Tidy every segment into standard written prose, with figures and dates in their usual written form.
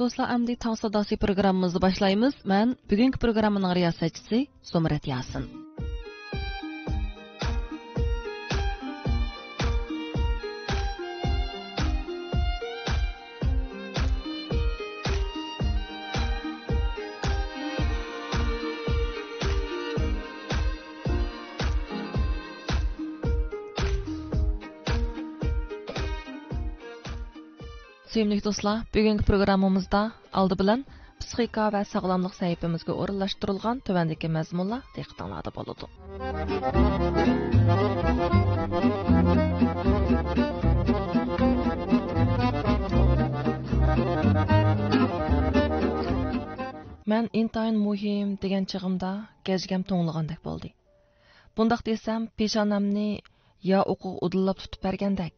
do'stlar, amdi tong sadosi programmamizni boshlaymiz. Men bugungi programmaning riyosatchisi Zumrat Yasin. Sevimli do'stlar, bugungi programmamizda oldi bilan psixika va sog'lomlik sahifamizga o'rinlashtirilgan tuvandagi mazmunlar diqqatingizda bo'ladi. Men intayin muhim degan chig'imda gajgam to'ngligandek bo'ldi. Bundaq desam, peshonamni yo o'qib udillab tutib bergandek.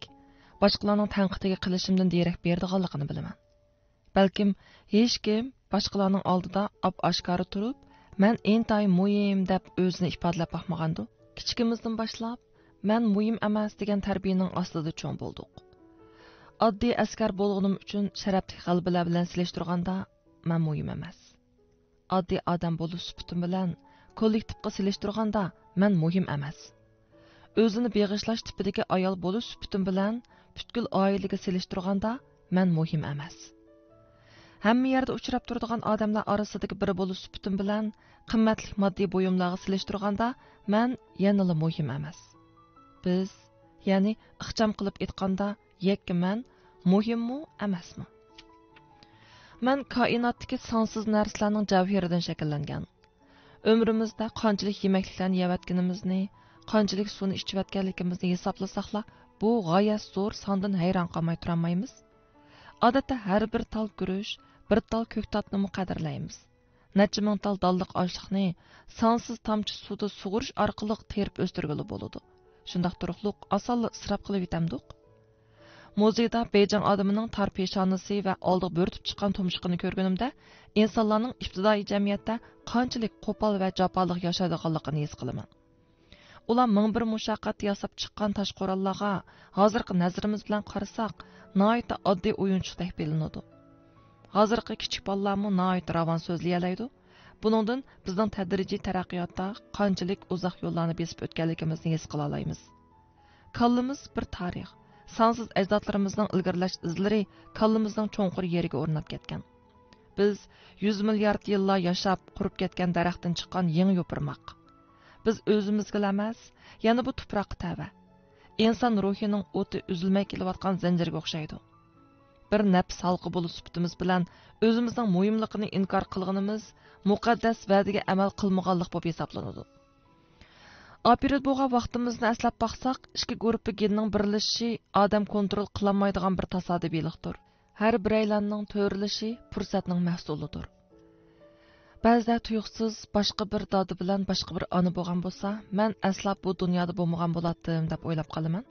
Başqalarning tanqidiga qilishimdan derak berdiganligini bilaman. Balkim hech kim boshqalarning oldida oshkora turib, men intayin muhim deb o'zini ifodalab baxmagandu. Kichikimizdan boshlab, men muhim emas degan tarbiyaning ostida cho'ng bo'ldik. Oddiy askar bo'lganim uchun sharafli qalblar bilan silishtirganda, men muhim emas. Oddiy odam bo'lish supatim bilan kollektivga silishtirganda, men muhim emas. O'zini beg'ishlash tipidagi ayol bo'lish supatim bilan butkul oilaga silishtirganda men muhim emas. Hamma yerda uchrab turadigan odamlar orasidagi biri bo'lish supatim bilan qimmatli moddiy buyumlarga silishtirganda men yanada muhim emas. Biz, ya'ni ixcham qilib aytganda, yakka men muhimmi emasmi? Men koinotdagi sonsiz narsalarning javhiridan shakllangan. Umrimizda qanchalik yemakliklarni yevatganimizni, qanchalik suvni ichayotganligimizni hisoblasaqla, bu g'oyat zo'r sondan hayron qolmay turmaymiz. Odatda har bir tal guruch, bir tal ko'ktatni qadrlaymiz. Necha ming tal dalliq oshliqni sonsiz tomchi suvda sug'urish orqali terib o'stirgili bo'ladi. Shundaq turuqliq osonla isrof qilib yetamdiq. Muzeyda Beyjing odamining tar peshonasi va oldiga bo'rtib chiqqan tumshuqini ko'rganimda, insonlarning ibtidoiy jamiyatda qanchalik qo'pol va jafoliq yashaydiganligini his qilaman. Ular ming bir mushaqqat yasab chiqqan tosh qurollarga hozirgi nazarimiz bilan qarasak, nihoyat oddiy o'yinchoqdek bilinadi. Hozirgi kichik bolalarmi nihoyat ravon so'zlayalaydi. Buningdan bizning tadrijiy taraqqiyotda qanchalik uzoq yo'llarni besib o'tganligimizni his qila olamiz. Kallimiz bir tarix, sonsiz ajdodlarimizning ilgirlash izlari kallimizning cho'nqur yeriga o'rnab ketgan. Biz 100 milliard yillar yashab qurib ketgan daraxtdan chiqqan yangi yo'pirmoq. Biz o'zimizga emas, yana bu tuproqqa tava. Inson ruhining o'ti uzilmay kelayotgan zanjirga o'xshaydi. Bir nafs halqi bo'lib suhbatimiz bilan o'zimizning muhimligini inkor qilganimiz muqaddas va'daga amal qilmaganlik bo'lib hisoblanadi. Operat bo'lgan vaqtimizni aslab baqsaq, ikki guruhning genning birlashishi odam kontrol qilolmaydigan bir tasodifiylikdir. Har biraylarning to'rilishi fursatning mahsulidir. Ba'zida tuyuqsiz boshqa bir dodi bilan boshqa bir ona bo'lgan bo'lsa, men aslab bu dunyoda bo'lmagan bo'lardim deb o'ylab qolaman.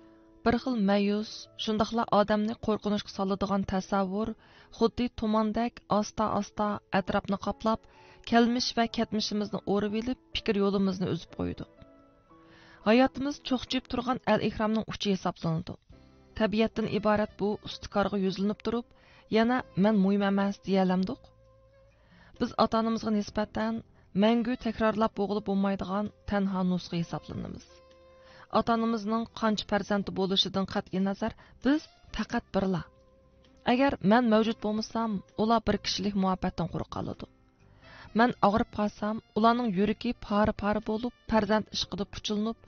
Bir xil mayus, shundaqla odamni qo'rqinchga soladigan tasavvur, xuddi tumandek asta-asta atrofni qoplab, kelmish va ketmishimizni o'rib olib, fikr yo'limizni uzib qo'ydi. Hayotimiz cho'qchib turgan al-ihromning uchi hisoblanadi. Tabiatdan iborat bu ustikorga yuzilinib turib, yana men muhim emas deyalamdiq. Biz ota-onamizga nisbatan mangu takrorlab bo'g'ilib bo'lmaydigan tanho nusxa hisoblanamiz. Ota-onamizning qancha farzandi bo'lishidan qat'iy nazar biz faqat birla. Agar men mavjud bo'lmasam, ular bir kishilik muhabbatdan quruq qoladi. Men og'rib qolsam, ularning yuragi pari-pari bo'lib, farzand ishqida puchilinib,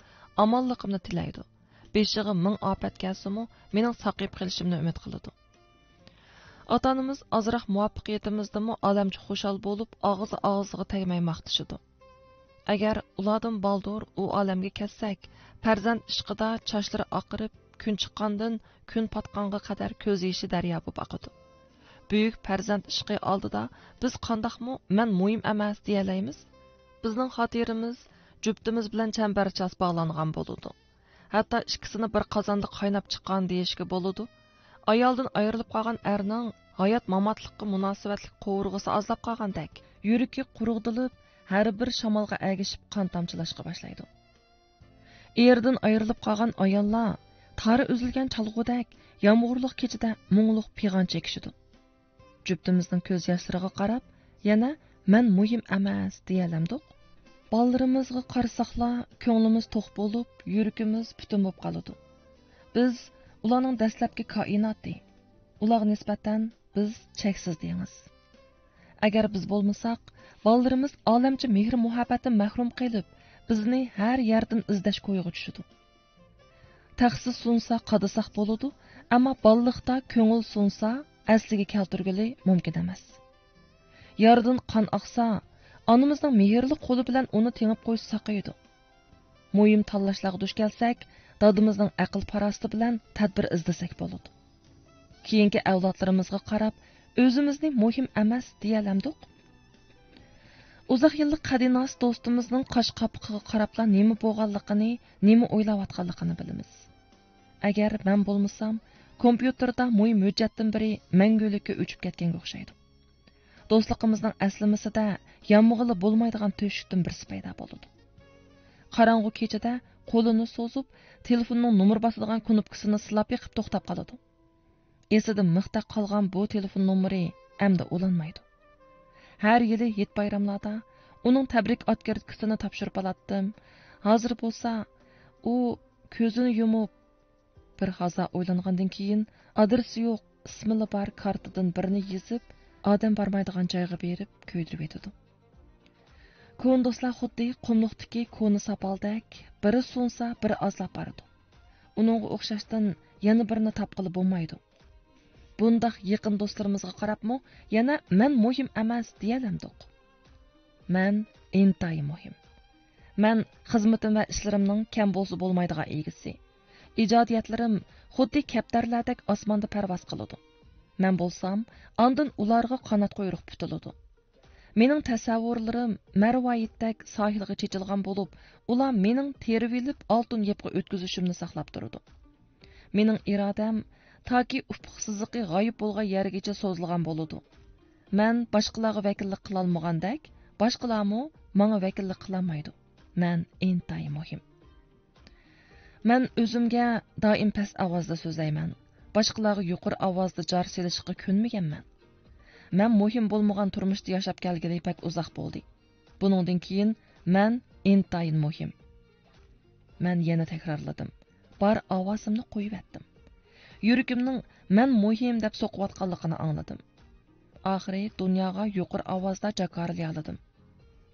omonligimni tilaydi. Beshig'i ming ofat kelsa-mu, mening saqib qolishimni umid qiladi. Ota-onamiz azroq muvaffaqiyatimizdanmi olamcha xushal bo'lib, og'ziga tegmay maqtashidi. Agar ulardan baldur u olamga ketsak, farzand ishqida chochlari oqirib, kun chiqqandan kun patqanga qadar ko'z yoshi daryo bo'lib oqadi. Buyuk farzand ishqi oldida biz qandoqmi men muhim emas deyalaymiz. Bizning xotiramiz juftimiz bilan chambarchas bog'langan bo'ladi. Hatto ikkisini bir qozonda qaynab chiqqan deyishga bo'ladi. Ayoldan ayrilib qolgan erning hayot mamatlikqa munosabatli qo'rg'isi azlab qolgandek, yuragi quruqdilib, har bir shamolga agishib qon tomchilashga boshlaydi. Erdan ayrilib qolgan ayollar tari uzilgan chalg'udak yomg'irliq kechida mungluq pig'on chekishidi. juftımizning ko'z yoshlariga qarab, yana "Men muhim emas" deyalamdiq. Ballarımızga qarasaqla, ko'nglimiz to'q bo'lib, yuragimiz butun bo'lib qoladi. Biz ularning dastlabki koinoti. Ularga nisbatan biz cheksiz deymiz. Agar biz bo'lmasak, ballarimiz olamcha mehr muhabbatdan mahrum qilib, bizni har yerdan izlash qo'yiga tushadi. Taqsiz sunsa qadasaq bo'ladi, ammo balliqda ko'ngil sunsa asliga keltirgili mumkin emas. Yardan qon oqsa, onamizning mehrli qo'li bilan uni tengib qo'ysa saqaydi. Muhim tanlashlarga duch kelsak, dadimizning aql parasti bilan tadbir izlasak bo'ladi. Keyingi avlodlarimizga qarab, o'zimizni muhim emas deyalamdiq. Uzoq yillik qadinos do'stimizning qosh qapiqiga qarabla nima bo'lganligini, nima o'ylayotganligini bilamiz. Agar men bo'lmasam, kompyuterda muhim hujjatdan biri mangulikka o'chib ketganga o'xshaydi. Do'stligimizning aslimisida yomg'ili bo'lmaydigan to'shikdan birsi paydo bo'ldi. Qorong'u kechada qo'lini so'zib, telefonning nomer bosadigan knopkasini silab yiqib to'xtab qoladi. Esida mixta qolgan bu telefon nomeri endi ulanmaydi. Har yili yet bayramlarda uning tabrik otkartkasini topshirib olatdim. Hozir bo'lsa, u ko'zini yumib bir haza o'ylangandan keyin adresi yo'q, ismi bor kartadan birini yezib, odam bormaydigan joyga berib ko'ydirib etadi. Ko'n do'stlar xuddi qumliqdagi ko'ni sapaldek, biri so'nsa, biri azlab boradi. Uningga o'xshashdan yana birini topqili bo'lmaydi. Bundaq yaqin do'stlarimizga qarabmi, yana men muhim emas deyalamdiq. Men intayin muhim. Men xizmatim va ishlarimning kam bo'lsa bo'lmaydigan egisi. Ijodiyatlarim xuddi kaptarlardek osmonda parvoz qiladi. Men bo'lsam, ondan ularga qanot qo'yruq putiladi. Mening tasavvurlarim marvoyitdek sohilga chechilgan bo'lib, ular mening tervilib oltin yepga o'tkazishimni saqlab turadi. Mening irodam toki ufq siziqi g'oyib bo'lgan yergacha so'zilgan bo'ladi. Men boshqalarga vakillik qila olmagandek, boshqalarmi menga vakillik qila olmaydi. Men intayin muhim. Men o'zimga doim past ovozda so'zlayman. Boshqalarga yuqori ovozda jar selishga ko'nmaganman. Men muhim bo'lmagan turmushda yashab kelgani pek uzoq bo'ldi. Buningdan keyin men intayin muhim. Men yana takrorladim. Bar ovozimni qo'yib etdim. Yuragimning men muhim deb so'qiyotganligini angladim. Oxiri dunyoga yuqori ovozda jakorli oldim.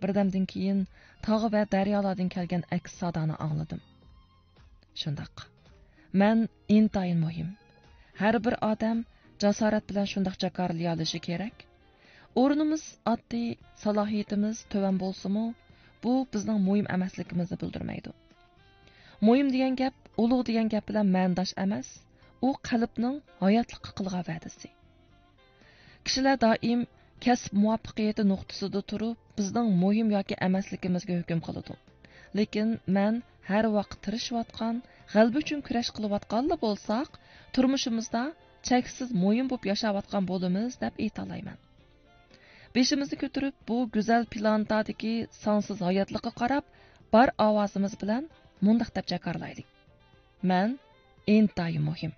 Birdamdan keyin tog'i va daryolardan kelgan aks sadoni angladim. Shundaq. Men intayin muhim. Har bir odam jasorat bilan shundaq jakorli olishi kerak. O'rnimiz oddiy, salohiyatimiz to'van bo'lsa-mu, bu bizning muhim emasligimizni bildirmaydi. Muhim degan gap, ulug' degan gap bilan ma'nodosh emas. U qalbning hayotlikqa qilgan va'dasi. Kishilar doim kasb muvaffaqiyati nuqtasida turib, bizning muhim yoki emasligimizga hukm qiladi. Lekin men har vaqt tirishayotgan, g'alaba uchun kurash qilayotganlar bo'lsak, turmushimizda cheksiz muhim bo'lib yashayotgan bo'lamiz deb aytalayman. Beshimizni ko'tarib bu go'zal plantadagi sonsiz hayotlikqa qarab, bar ovozimiz bilan mundaq deb jakorlaylik. Men intayin muhim.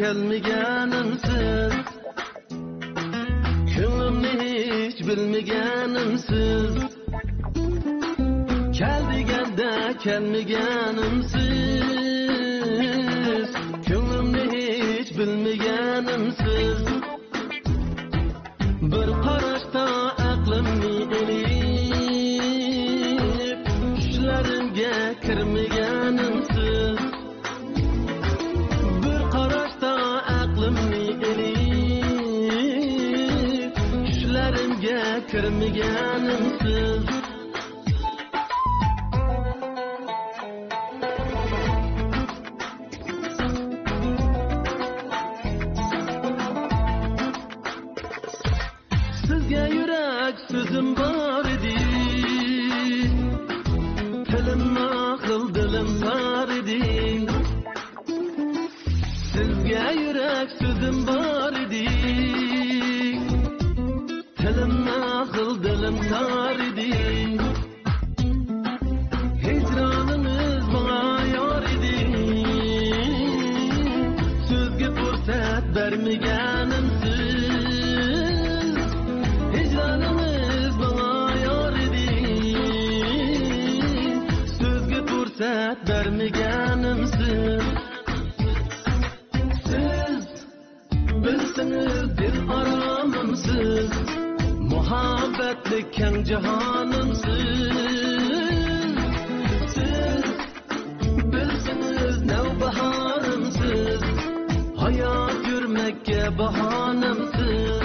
Kelmeganimsiz, ko'nglimni hech bilmaganimsiz. Kel deganda kelmaganimsiz, ko'nglimni hech bilmaganimsiz. Bir qarashda aqlimni elib, tushlarimga kirmaganimsiz. Kirmaganimsiz. Sizga yurak so'zim bor edi, tilimni diyecek sözüm var idi. Tilim nakıl dilim tar idi. Hicranımız bana yar idi. Sözge fırsat vermegenimsiz. Hicranımız bana yar idi. Sözge fırsat vermegenimsiz. Siz bilsiniz dil aramımsiz. Muhabbetli keng cihanımsiz. Siz bilsiniz nevbaharımsiz. Hayat yürmekке bahanımsiz.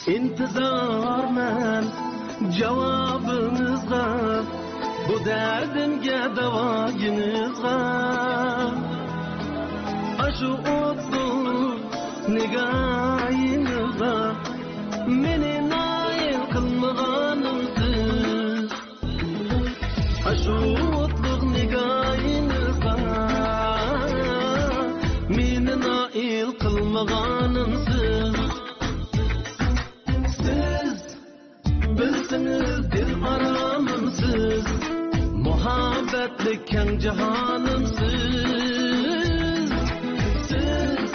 İntizarmen cevabınızga, bu derdimge davayınızga. Aşu otlu nigayınızga, meni nail kılmağanımsız. Aşu otlu nigayınızga, meni nail kılmağanımsız. Bilsiniz dil aramımsız. Muhabbetli keng cihanımsiz. Siz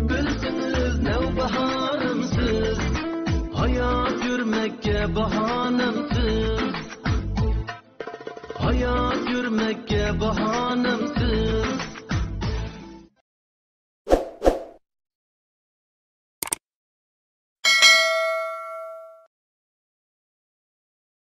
bilsiniz nevbaharımsiz. Hayat yürmekke bahanımsiz. Hayat yürmekke bahanımsiz.